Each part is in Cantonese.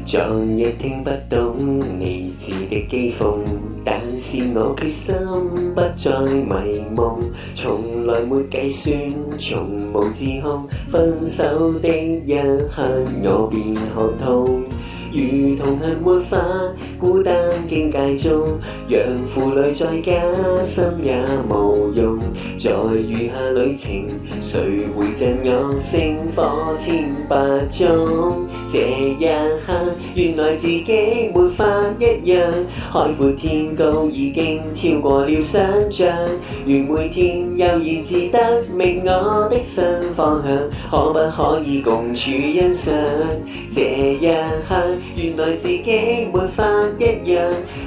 昨夜聽不懂你字的譏諷，但是我決心不再迷夢，從來沒計算，從無自控，分手的一刻我便學痛，如同恨沒法孤單境界中，讓負累再加深也無用，在餘下旅程，誰會贈我星火18種？這一刻，原來自己沒法一樣，海闊天高已經超過了想像，願每天悠然自得，覓我的新方向，可不可以共處欣賞？這一刻，原來自己沒法一樣，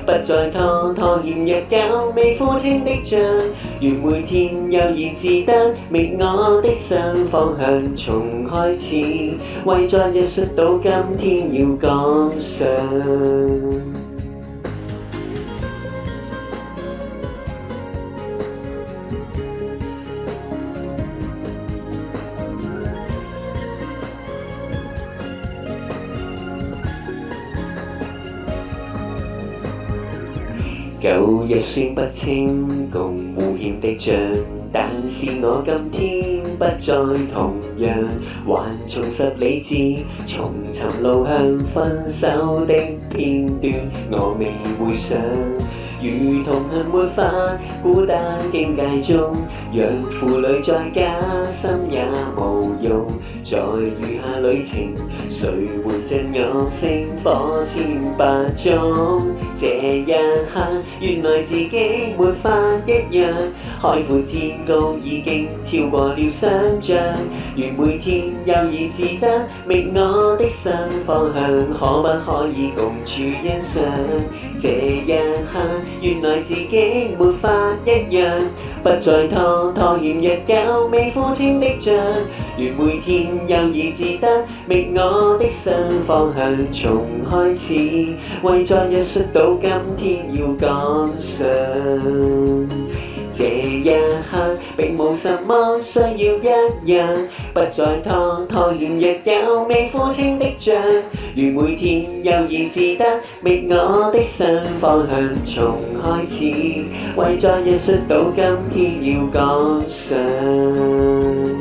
不再拖延日久未付清的帳，願每天悠然自得，覓我的新方向，從開始為昨日摔倒今天要趕上。舊日算不清共互欠的賬，但是我今天不再同樣，還重拾理智，重尋路向，分手的片段我未回想，如同恨沒法孤單境界中，讓負累再加深也無用，在餘下旅程，誰會贈我星火18種？這一刻，原來自己沒法一樣，海闊天高已經超過了想像，願每天悠然自得，覓我的新方向，可不可以共處欣賞？這一刻，原來自己沒法一樣，不再拖延日久未付清的帳，願每天悠然自得，覓我的新方向，從開始為昨日摔倒今天要趕上。這一刻並無什麼需要一樣，不再拖延日久未付清的帳，願每天悠然自得，覓我的新方向，從開始為昨日摔倒今天要趕上。